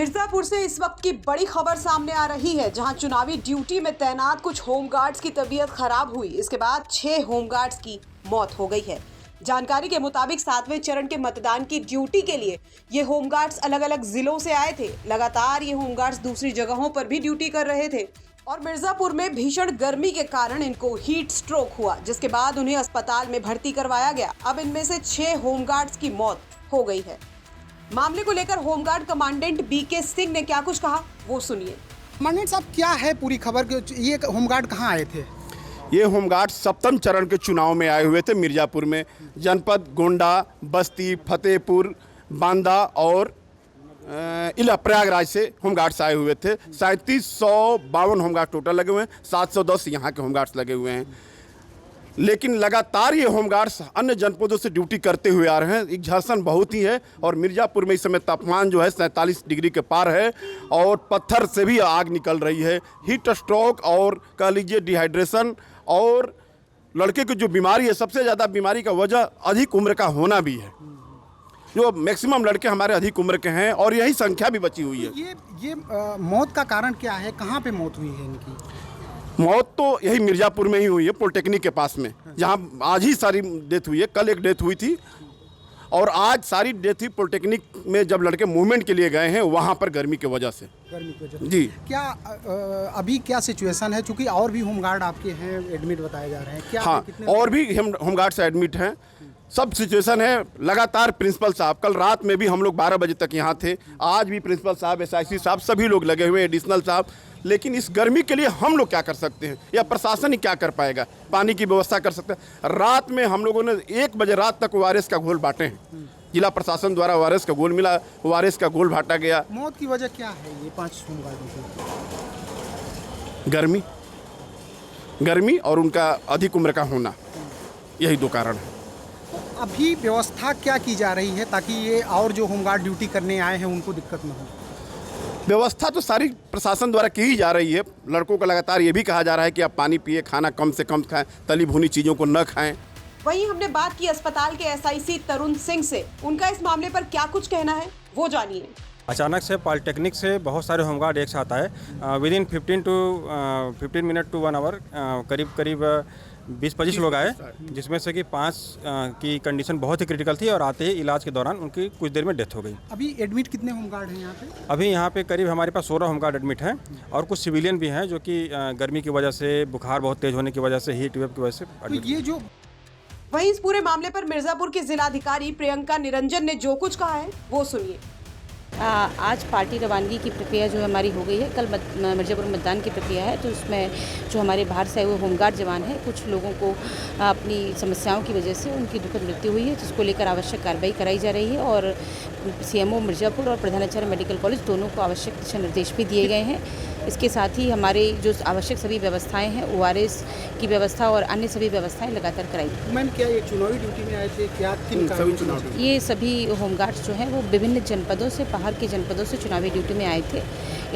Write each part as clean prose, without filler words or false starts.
मिर्जापुर से इस वक्त की बड़ी खबर सामने आ रही है, जहां चुनावी ड्यूटी में तैनात कुछ होमगार्ड्स की तबीयत खराब हुई। इसके बाद 6 होमगार्ड्स की मौत हो गई है। जानकारी के मुताबिक 7वें चरण के मतदान की ड्यूटी के लिए ये होमगार्ड्स अलग अलग जिलों से आए थे। लगातार ये होमगार्ड्स दूसरी जगहों पर भी ड्यूटी कर रहे थे और मिर्जापुर में भीषण गर्मी के कारण इनको हीट स्ट्रोक हुआ, जिसके बाद उन्हें अस्पताल में भर्ती करवाया गया। अब इनमें से 6 होमगार्ड्स की मौत हो गई है। मामले को लेकर होमगार्ड कमांडेंट बीके सिंह ने क्या कुछ कहा, वो सुनिए। कमांडेंट साहब, क्या है पूरी खबर? ये होमगार्ड कहाँ आए थे? ये होमगार्ड 7वें चरण के चुनाव में आए हुए थे। मिर्जापुर में जनपद गोंडा, बस्ती, फतेहपुर, बांदा और इला प्रयागराज से होमगार्ड्स आए हुए थे। 3752 होमगार्ड टोटल लगे हुए हैं। 710 यहाँ के होमगार्ड्स लगे हुए हैं। लेकिन लगातार ये होमगार्ड्स अन्य जनपदों से ड्यूटी करते हुए आ रहे हैं। एक झरसन बहुत ही है और मिर्जापुर में इस समय तापमान जो है 47 डिग्री के पार है और पत्थर से भी आग निकल रही है। हीट स्ट्रोक और कह लीजिए डिहाइड्रेशन और लड़के की जो बीमारी है, सबसे ज़्यादा बीमारी का वजह अधिक उम्र का होना भी है। जो मैक्सिमम लड़के हमारे अधिक उम्र के हैं और यही संख्या भी बची हुई है। ये मौत का कारण क्या है? कहाँ पे मौत हुई है इनकी? मौत तो यही मिर्जापुर में ही हुई है, पॉलिटेक्निक के पास में, जहां आज ही सारी डेथ हुई है। कल एक डेथ हुई थी और आज सारी डेथ हुई पॉलिटेक्निक में, जब लड़के मूवमेंट के लिए गए हैं वहां पर गर्मी की वजह से। जी। क्या अभी क्या सिचुएशन है? चूंकि और भी होमगार्ड आपके हैं एडमिट बताए जा रहे हैं, क्या? हाँ, और भी होमगार्ड से एडमिट हैं। सब सिचुएशन है। लगातार प्रिंसिपल साहब, कल रात में भी हम लोग 12 बजे तक यहाँ थे। आज भी प्रिंसिपल साहब, SIC साहब, सभी लोग लगे हुए, एडिशनल साहब। लेकिन इस गर्मी के लिए हम लोग क्या कर सकते हैं या प्रशासन ही क्या कर पाएगा? पानी की व्यवस्था कर सकते हैं। रात में हम लोगों ने 1 बजे रात तक ORS का घोल बांटे हैं। जिला प्रशासन द्वारा ORS का घोल मिला, ORS का घोल बांटा गया। मौत की वजह क्या है ये 5 होमगार्डों की? गर्मी और उनका अधिक उम्र का होना, यही 2 कारण है। अभी व्यवस्था क्या की जा रही है ताकि ये और जो होमगार्ड ड्यूटी करने आए हैं उनको दिक्कत न हो? व्यवस्था तो सारी प्रशासन द्वारा की ही जा रही है। लड़कों को लगातार ये भी कहा जा रहा है कि आप पानी पिए, खाना कम से कम खाएं, तली भुनी चीज़ों को न खाएं। वहीं हमने बात की अस्पताल के SIC तरुण सिंह से। उनका इस मामले पर क्या कुछ कहना है, वो जानिए। अचानक से पॉलिटेक्निक से बहुत सारे होमगार्ड एक साथ आए। विदिन 15 मिनट टू 1 आवर करीब 20-25 लोग आए, जिसमें से कि 5 की कंडीशन बहुत ही क्रिटिकल थी और आते ही इलाज के दौरान उनकी कुछ देर में डेथ हो गई। अभी एडमिट कितने होमगार्ड हैं यहाँ पे? अभी यहाँ पे करीब हमारे पास 16 होमगार्ड एडमिट हैं और कुछ सिविलियन भी हैं जो कि गर्मी की वजह से, बुखार बहुत तेज होने की वजह से, हीट वेव की वजह से तो ये जो वहीं इस पूरे मामले पर मिर्जापुर की जिलाधिकारी प्रियंका निरंजन ने जो कुछ कहा है, वो सुनिए। आज पार्टी रवानगी की प्रक्रिया जो हमारी हो गई है। कल मिर्जापुर मतदान की प्रक्रिया है, तो उसमें जो हमारे बाहर से आए हुए होमगार्ड जवान हैं, कुछ लोगों को अपनी समस्याओं की वजह से उनकी दुखद मृत्यु हुई है, जिसको लेकर आवश्यक कार्रवाई कराई जा रही है और CMO मिर्जापुर और प्रधानाचार्य मेडिकल कॉलेज दोनों को आवश्यक दिशा निर्देश भी दिए गए हैं। इसके साथ ही हमारे जो आवश्यक सभी व्यवस्थाएं हैं, ORS की व्यवस्था और अन्य सभी व्यवस्थाएं लगातार कराई। मैम, क्या ये चुनावी ड्यूटी में आए थे? क्या ये सभी होमगार्ड्स जो हैं वो विभिन्न जनपदों से, बाहर के जनपदों से चुनावी ड्यूटी में आए थे।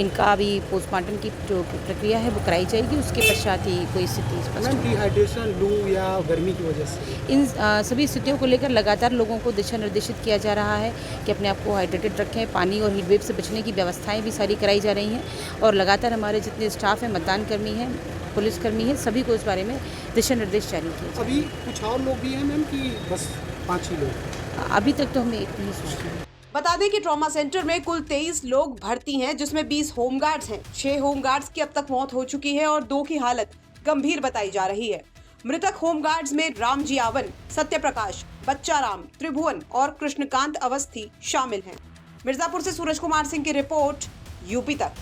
इनका अभी पोस्टमार्टम की जो प्रक्रिया है वो कराई जाएगी। उसके पश्चात ही कोई स्थिति स्पष्ट होगी। डिहाइड्रेशन, लू या गर्मी की वजह से इन सभी स्थितियों को लेकर लगातार लोगों को दिशा निर्देशित किया जा रहा है कि अपने आप को हाइड्रेटेड रखें। पानी और हीट वेव से बचने की व्यवस्थाएं भी सारी कराई जा रही हैं और लगातार हमारे जितने स्टाफ हैं, मतदान कर्मी हैं, पुलिसकर्मी हैं, सभी को इस बारे में दिशा निर्देश जारी किए जाए। अभी कुछ और लोग भी हैं मैम कि बस 5 ही लोग? अभी तक तो हमें एक नहीं सूचना। बता दें कि ट्रॉमा सेंटर में कुल 23 लोग भर्ती हैं, जिसमें 20 होमगार्ड्स हैं। 6 होमगार्ड्स की अब तक मौत हो चुकी है और 2 की हालत गंभीर बताई जा रही है। मृतक होमगार्ड्स में रामजी आवन, सत्यप्रकाश, बच्चा राम, त्रिभुवन और कृष्णकांत अवस्थी शामिल हैं। मिर्जापुर से सूरज कुमार सिंह की रिपोर्ट, UP तक।